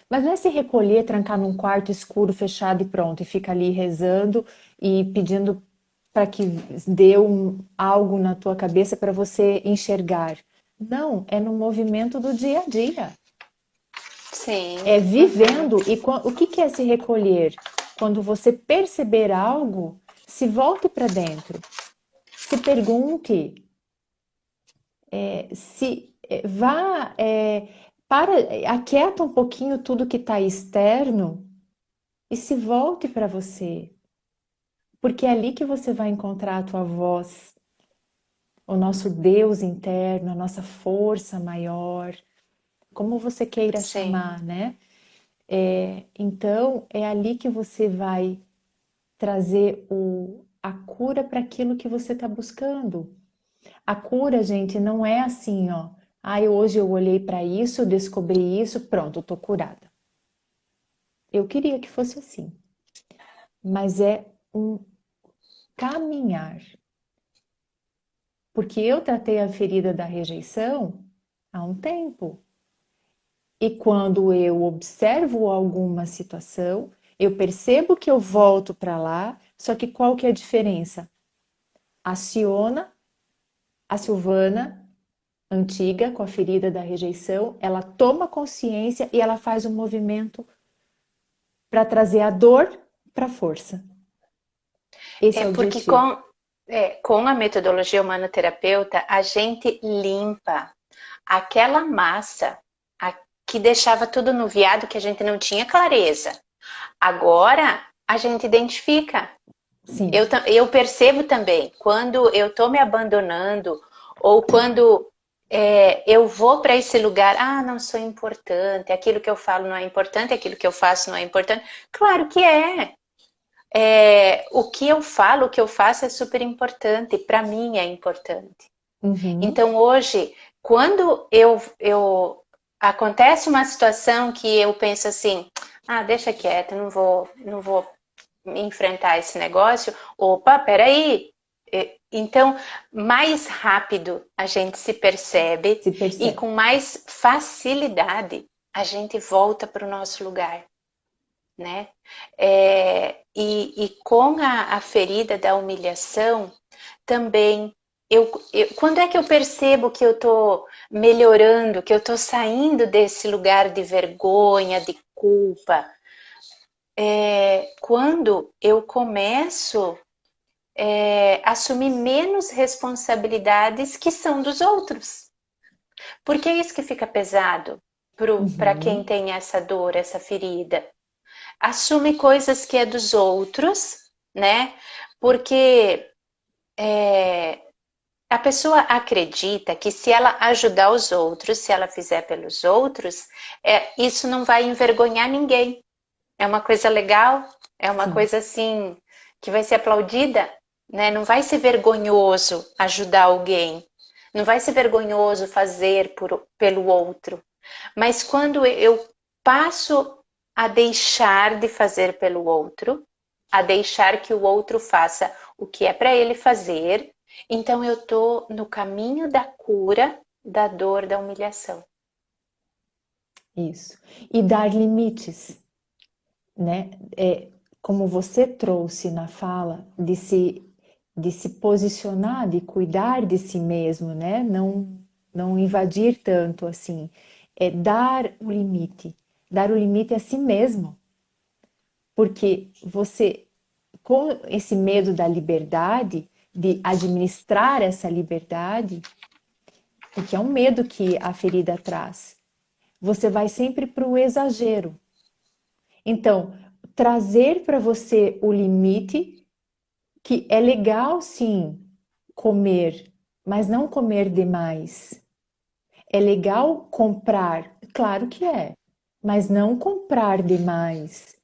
Mas não é se recolher, trancar num quarto escuro, fechado e pronto, e fica ali rezando e pedindo para que dê algo na tua cabeça para você enxergar. Não, é no movimento do dia a dia. Sim, É uhum, vivendo. E o que que é se recolher? Quando você perceber algo, se volte para dentro. Se pergunte, se vá, para, aquieta um pouquinho tudo que está externo e se volte para você, porque é ali que você vai encontrar a tua voz, o nosso Deus interno, a nossa força maior, como você queira sim, chamar, né? Então, é ali que você vai trazer a cura para aquilo que você está buscando. A cura, gente, não é assim, ó. Ai, hoje eu olhei para isso, descobri isso, pronto, eu tô curada. Eu queria que fosse assim, mas é um caminhar. Porque eu tratei a ferida da rejeição há um tempo. E quando eu observo alguma situação, eu percebo que eu volto para lá, só que qual que é a diferença? Aciona a Silvana antiga com a ferida da rejeição, ela toma consciência e ela faz um movimento para trazer a dor para a força. Esse É é o porque objetivo. com a metodologia humanoterapeuta, a gente limpa aquela massa que deixava tudo nuviado, que a gente não tinha clareza. Agora a gente identifica. Sim. Eu percebo também quando eu estou me abandonando ou quando eu vou para esse lugar, não sou importante, aquilo que eu falo não é importante, aquilo que eu faço não é importante. Claro que é. O que eu falo, o que eu faço é super importante, para mim é importante. Uhum. Então hoje, quando eu acontece uma situação que eu penso assim, deixa quieto, não vou enfrentar esse negócio. Opa, peraí. Então, mais rápido a gente se percebe Se e percebe. com mais facilidade a gente volta para o nosso lugar, né? E com a ferida da humilhação também. Quando é que eu percebo que eu estou melhorando, que eu estou saindo desse lugar de vergonha, de culpa? Quando eu começo a assumir menos responsabilidades que são dos outros. Porque é isso que fica pesado para quem Uhum. tem essa dor, essa ferida. Assume coisas que é dos outros, né? Porque a pessoa acredita que se ela ajudar os outros, se ela fizer pelos outros, isso não vai envergonhar ninguém. É uma coisa legal, é uma Sim. coisa assim que vai ser aplaudida, né? Não vai ser vergonhoso ajudar alguém, não vai ser vergonhoso fazer pelo outro. Mas quando eu passo a deixar de fazer pelo outro, a deixar que o outro faça o que é para ele fazer, então eu tô no caminho da cura da dor da humilhação. Isso. E dar limites, né? Como você trouxe na fala, de se posicionar, de cuidar de si mesmo, né? Não invadir tanto assim. É dar o limite. Dar o limite a si mesmo. Porque você, com esse medo da liberdade, de administrar essa liberdade, porque é um medo que a ferida traz, você vai sempre para o exagero. Então, trazer para você o limite, que é legal sim comer, mas não comer demais. É legal comprar, claro que é, mas não comprar demais.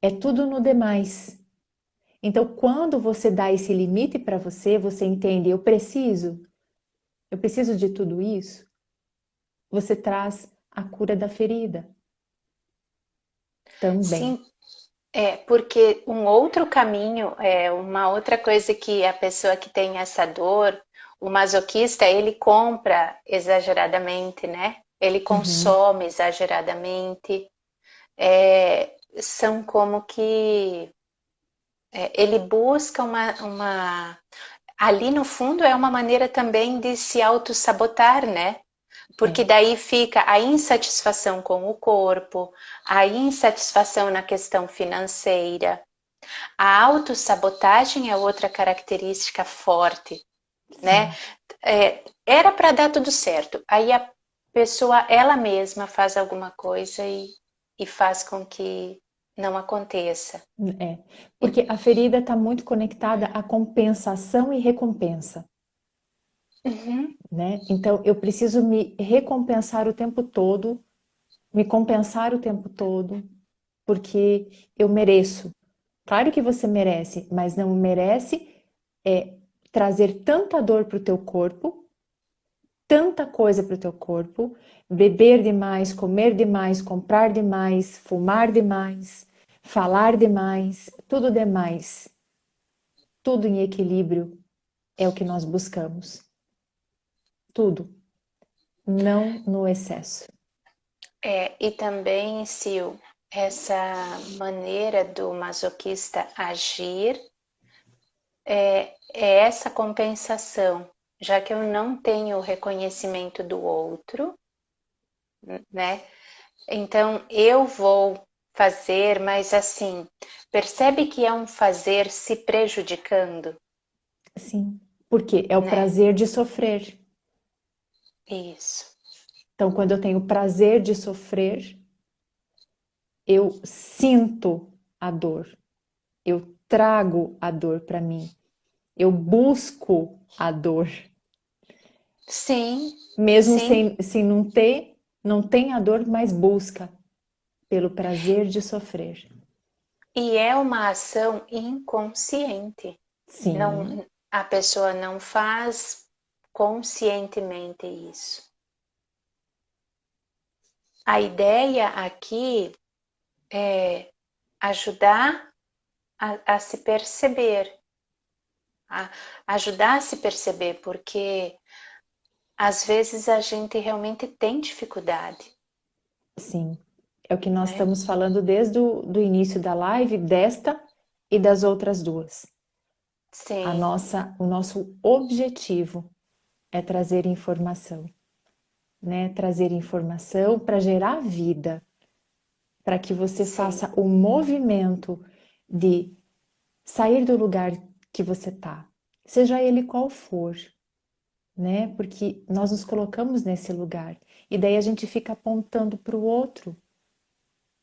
É tudo no demais. Então, quando você dá esse limite para você, você entende, eu preciso de tudo isso. Você traz a cura da ferida também. Sim, porque um outro caminho, uma outra coisa que a pessoa que tem essa dor, o masoquista, ele compra exageradamente, né? Ele Uhum, consome exageradamente. São como que ele busca ali no fundo é uma maneira também de se auto-sabotar, né? Porque é, daí fica a insatisfação com o corpo, a insatisfação na questão financeira. A autossabotagem é outra característica forte, né? sim. Era para dar tudo certo. Aí a pessoa, ela mesma, faz alguma coisa e faz com que não aconteça. É, porque a ferida está muito conectada à compensação e recompensa, Uhum. né? Então, eu preciso me recompensar o tempo todo me compensar o tempo todo, porque eu mereço. Claro que você merece, mas não merece trazer tanta dor para o teu corpo, tanta coisa para o teu corpo, beber demais, comer demais, comprar demais, fumar demais, falar demais, tudo demais, tudo em equilíbrio é o que nós buscamos. Tudo, não no excesso. E também, Sil, essa maneira do masoquista agir é essa compensação, já que eu não tenho o reconhecimento do outro, né? Então eu vou fazer, mas assim, percebe que é um fazer se prejudicando, Sim, porque é o né? prazer de sofrer. Isso. Então, quando eu tenho o prazer de sofrer, eu sinto a dor, eu trago a dor para mim, eu busco a dor, Sim, mesmo sim. sem não ter, não tem a dor, mas busca pelo prazer de sofrer. E é uma ação inconsciente. Sim, Não, a pessoa não faz conscientemente isso. A ideia aqui é ajudar a se perceber, a ajudar a se perceber, porque às vezes a gente realmente tem dificuldade, sim. É o que nós né? estamos falando desde o do início da live, desta e das outras duas. Sim, O nosso objetivo é trazer informação, né? Trazer informação para gerar vida, para que você sim, faça o movimento de sair do lugar que você tá, seja ele qual for, né? Porque nós nos colocamos nesse lugar e daí a gente fica apontando para o outro,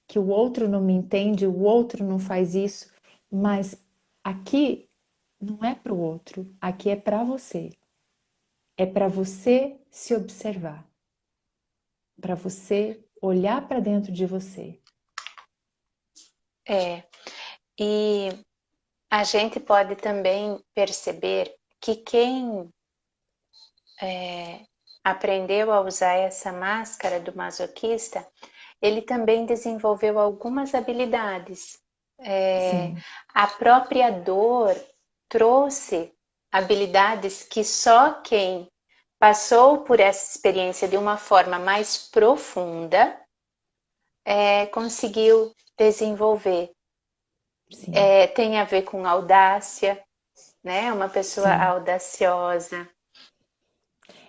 que o outro não me entende, o outro não faz isso, mas aqui não é para o outro, aqui é para você. É para você se observar, para você olhar para dentro de você. é. E a gente pode também perceber que quem aprendeu a usar essa máscara do masoquista, ele também desenvolveu algumas habilidades. Sim, A própria dor trouxe habilidades que só quem passou por essa experiência de uma forma mais profunda conseguiu desenvolver. sim, Tem a ver com audácia, né? Uma pessoa sim. audaciosa.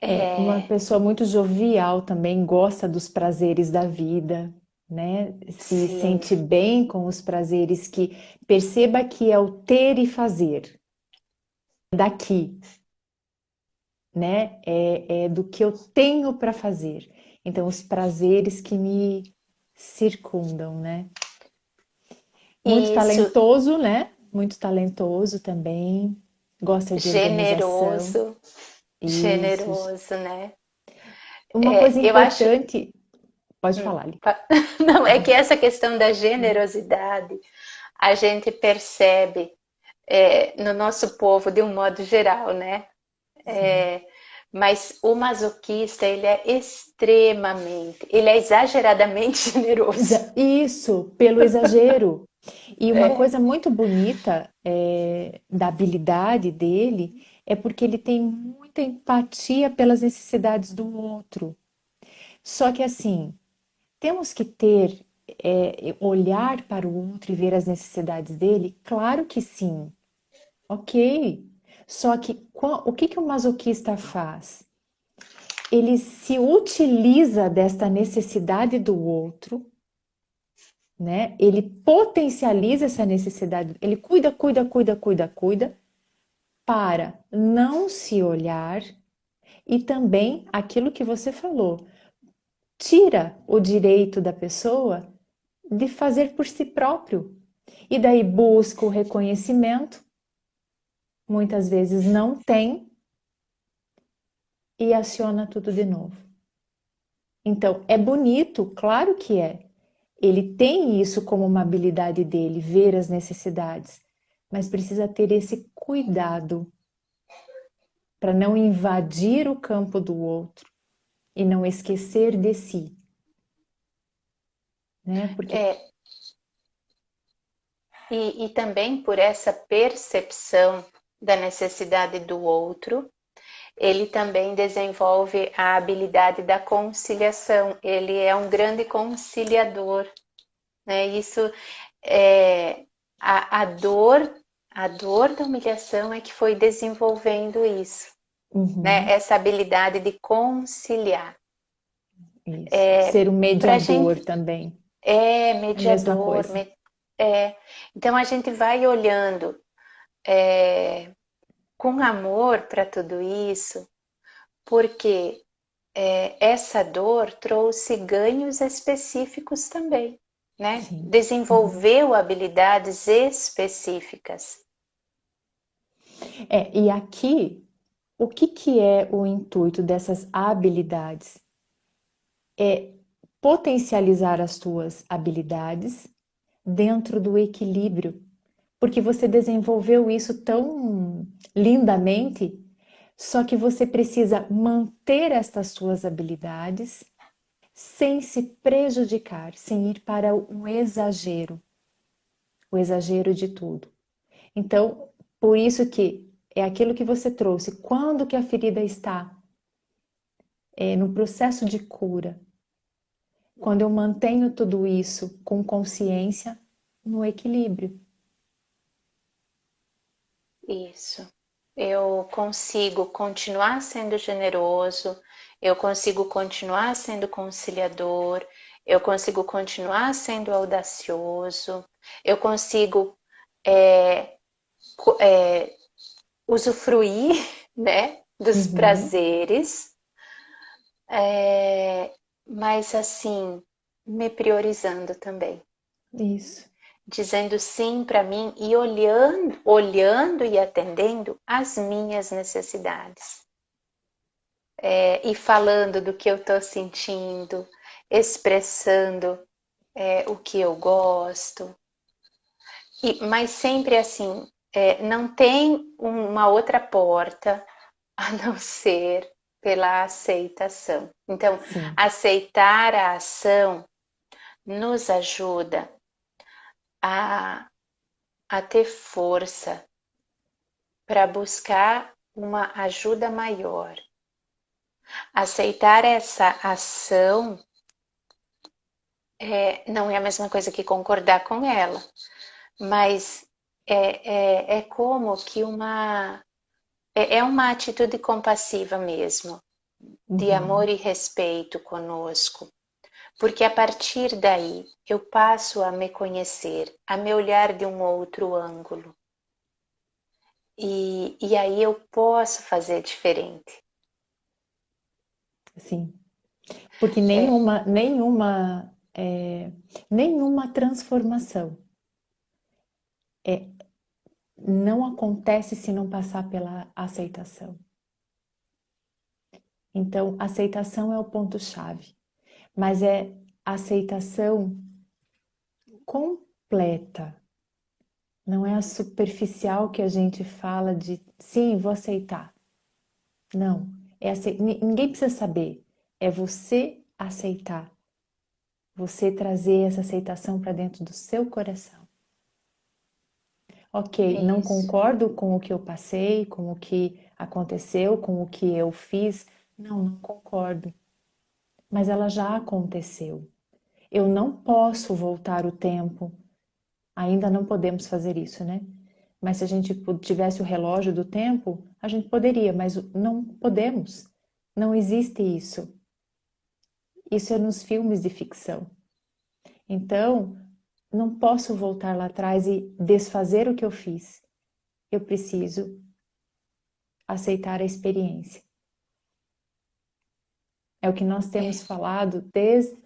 É uma É, pessoa muito jovial também, gosta dos prazeres da vida, né? Se sim, sente bem com os prazeres que perceba que é o ter e fazer daqui, né? É do que eu tenho para fazer. Então, os prazeres que me circundam, né? Muito isso, talentoso, né? Muito talentoso também. Gosta de organização. generoso, Isso. generoso, né? Uma coisa Eu acho. importante, pode falar, Ali. Não, é que essa questão da generosidade a gente percebe no nosso povo de um modo geral, né? Sim. Mas o masoquista, ele é exageradamente generoso. Isso, pelo exagero. E uma É, coisa muito bonita da habilidade dele é porque ele tem muita empatia pelas necessidades do outro. Só que assim, temos que ter olhar para o outro e ver as necessidades dele? Claro que sim, ok. Só que o que que o masoquista faz? Ele se utiliza desta necessidade do outro, né? Ele potencializa essa necessidade, ele cuida para não se olhar e também aquilo que você falou, tira o direito da pessoa de fazer por si próprio. E daí busca o reconhecimento, muitas vezes não tem e aciona tudo de novo. Então, é bonito, claro que é. Ele tem isso como uma habilidade dele, ver as necessidades, mas precisa ter esse cuidado para não invadir o campo do outro e não esquecer de si, né? Porque É, e também por essa percepção da necessidade do outro, ele também desenvolve a habilidade da conciliação. Ele é um grande conciliador, né? Isso é a dor da humilhação é que foi desenvolvendo isso, né? uhum, Essa habilidade de conciliar. isso. Ser o Para mediador gente também. é É a mesma mediador, coisa. então a gente vai olhando é, com amor para tudo isso, porque essa dor trouxe ganhos específicos também, né? Sim. Uhum. Desenvolveu habilidades específicas. E aqui, o que que é o intuito dessas habilidades? É potencializar as tuas habilidades dentro do equilíbrio, porque você desenvolveu isso tão lindamente, só que você precisa manter estas suas habilidades sem se prejudicar, sem ir para o exagero de tudo. Então, por isso que é aquilo que você trouxe, quando que a ferida está no processo de cura, quando eu mantenho tudo isso com consciência no equilíbrio. Isso. Eu consigo continuar sendo generoso, eu consigo continuar sendo conciliador, eu consigo continuar sendo audacioso, eu consigo é, usufruir, né, dos Uhum, prazeres, mas assim, me priorizando também, isso. dizendo sim para mim e olhando e atendendo às minhas necessidades. E falando do que eu estou sentindo, expressando o que eu gosto, mas sempre assim, não tem uma outra porta a não ser pela aceitação. Então, Sim, aceitar a ação nos ajuda a, a ter força para buscar uma ajuda maior. Aceitar essa ação não é a mesma coisa que concordar com ela, mas é como que é uma atitude compassiva mesmo, de amor uhum, e respeito conosco, porque a partir daí eu passo a me conhecer, a me olhar de um outro ângulo, e aí eu posso fazer diferente. sim. Porque É, nenhuma transformação não acontece se não passar pela aceitação. Então, aceitação é o ponto-chave, mas é aceitação completa. Não é a superficial que a gente fala de sim, vou aceitar. Não, ninguém precisa saber. É você aceitar, você trazer essa aceitação para dentro do seu coração. Ok, não isso, concordo com o que eu passei, com o que aconteceu, com o que eu fiz. Não, não concordo. Mas ela já aconteceu. Eu não posso voltar o tempo. Ainda não podemos fazer isso, né? Mas se a gente tivesse o relógio do tempo, a gente poderia, mas não podemos. Não existe isso. Isso é nos filmes de ficção. Então, não posso voltar lá atrás e desfazer o que eu fiz. Eu preciso aceitar a experiência. É o que nós temos é, falado desde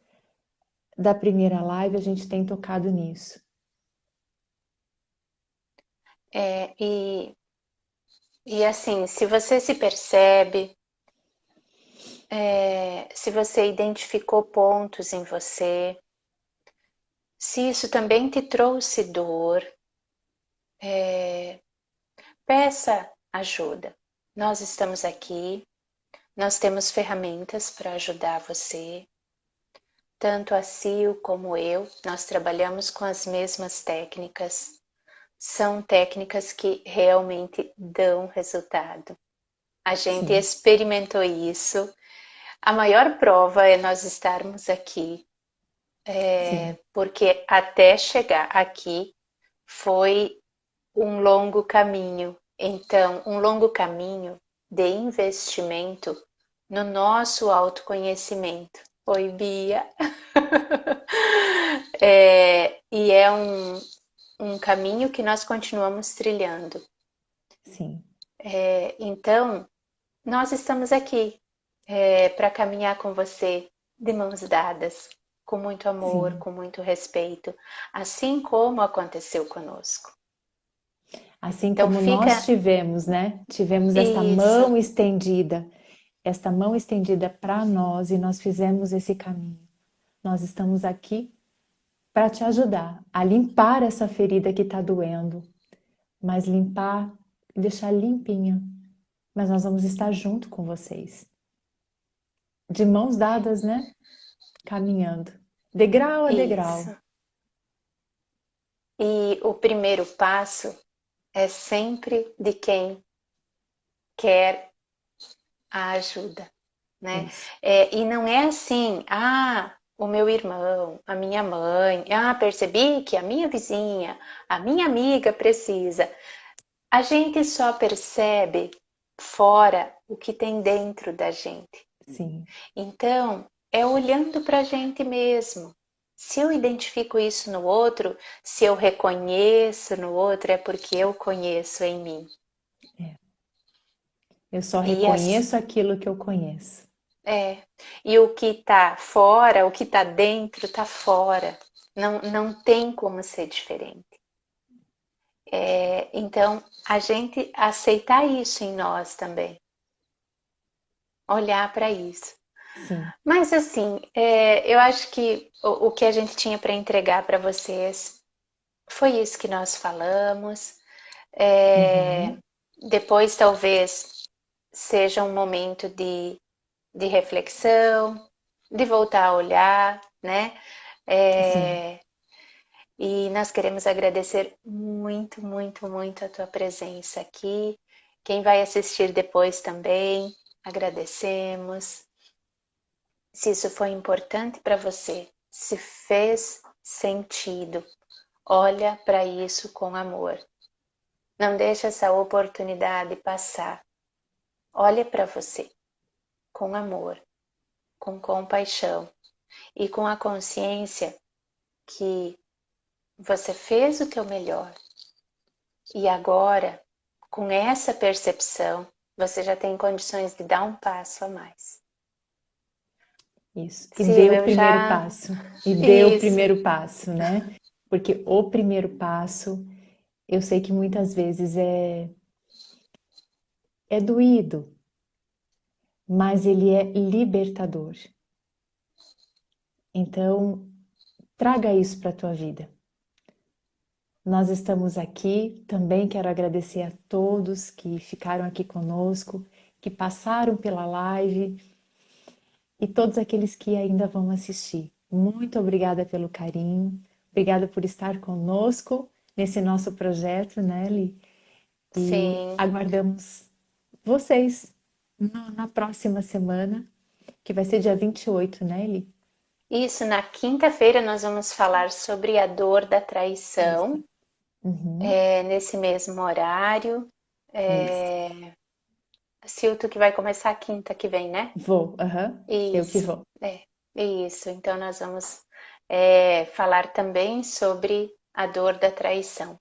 a primeira live, a gente tem tocado nisso. é, e assim, se você se percebe se você identificou pontos em você, se isso também te trouxe dor, peça ajuda. Nós estamos aqui, nós temos ferramentas para ajudar você. Tanto a Sil como eu, nós trabalhamos com as mesmas técnicas. São técnicas que realmente dão resultado. A gente Sim, experimentou isso. A maior prova é nós estarmos aqui, sim, porque até chegar aqui foi um longo caminho. Então, um longo caminho de investimento no nosso autoconhecimento. Oi, Bia. E é um caminho que nós continuamos trilhando. sim, Então, nós estamos aqui para caminhar com você de mãos dadas, com muito amor, sim. com muito respeito, assim como aconteceu conosco. Assim Então, como nós fica tivemos, né? Tivemos isso, esta mão estendida para nós e nós fizemos esse caminho. Nós estamos aqui para te ajudar a limpar essa ferida que está doendo, mas limpar e deixar limpinha. Mas nós vamos estar junto com vocês, de mãos dadas, né? Caminhando, degrau a degrau. isso. E o primeiro passo é sempre de quem quer a ajuda, né? Isso, E não é assim, o meu irmão, a minha mãe, percebi que a minha vizinha, a minha amiga precisa. A gente só percebe fora o que tem dentro da gente. sim, Então, é olhando para a gente mesmo. Se eu identifico isso no outro, se eu reconheço no outro, é porque eu conheço em mim. é. Eu só E as, reconheço aquilo que eu conheço. É, e o que está fora, o que está dentro, está fora. Não tem como ser diferente. Então, a gente aceitar isso em nós também, olhar para isso. Sim. Mas assim, eu acho que o que a gente tinha para entregar para vocês foi isso que nós falamos. É, Uhum. Depois, talvez, seja um momento de reflexão, de voltar a olhar, né? Sim. É, e nós queremos agradecer muito, muito, muito a tua presença aqui. Quem vai assistir depois também, agradecemos. Se isso foi importante para você, se fez sentido, olha para isso com amor. Não deixe essa oportunidade passar. Olhe para você com amor, com compaixão e com a consciência que você fez o teu melhor. E agora, com essa percepção, você já tem condições de dar um passo a mais. Isso. E Sim, dê o eu primeiro já. passo. E dê o Isso. primeiro passo, né? Porque o primeiro passo, eu sei que muitas vezes é doído, mas ele é libertador. Então, traga isso para a tua vida. Nós estamos aqui, também quero agradecer a todos que ficaram aqui conosco, que passaram pela live e todos aqueles que ainda vão assistir. Muito obrigada pelo carinho, obrigada por estar conosco nesse nosso projeto, né, Li? E Sim. aguardamos vocês na próxima semana, que vai ser dia 28, né, Li? Isso, na quinta-feira nós vamos falar sobre a dor da Isso. traição, Uhum, nesse mesmo horário. isso. Silto que vai começar quinta que vem, né? Vou, aham, eu que Isso, vou. é, isso. Então nós vamos falar também sobre a dor da traição.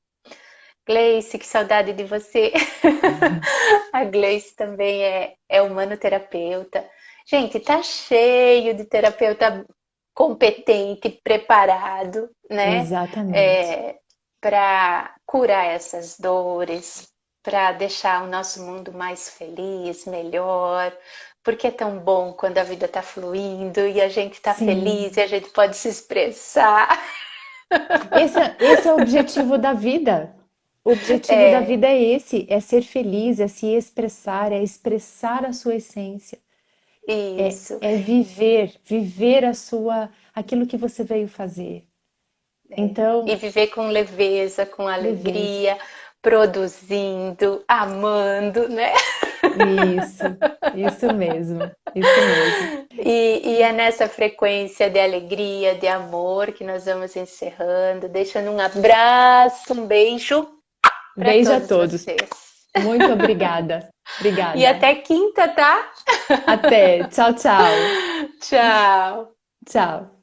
Gleice, que saudade de você. A Gleice também é humanoterapeuta. Gente, tá cheio de terapeuta competente, preparado, né? Exatamente. Para curar essas dores, para deixar o nosso mundo mais feliz, melhor, porque é tão bom quando a vida tá fluindo e a gente tá Sim. feliz e a gente pode se expressar. Esse é o objetivo da vida. O objetivo da É, vida é esse, é ser feliz, é se expressar, é expressar a sua essência, isso. é viver aquilo que você veio fazer. E Então, viver com leveza, com leveza. alegria, produzindo, amando, né? Isso, isso mesmo. E é nessa frequência de alegria, de amor que nós vamos encerrando, deixando um abraço, um beijo para Beijo a todos todos. vocês. Muito obrigada. E Obrigada. até quinta, tá? Até. Tchau, tchau. Tchau! Tchau.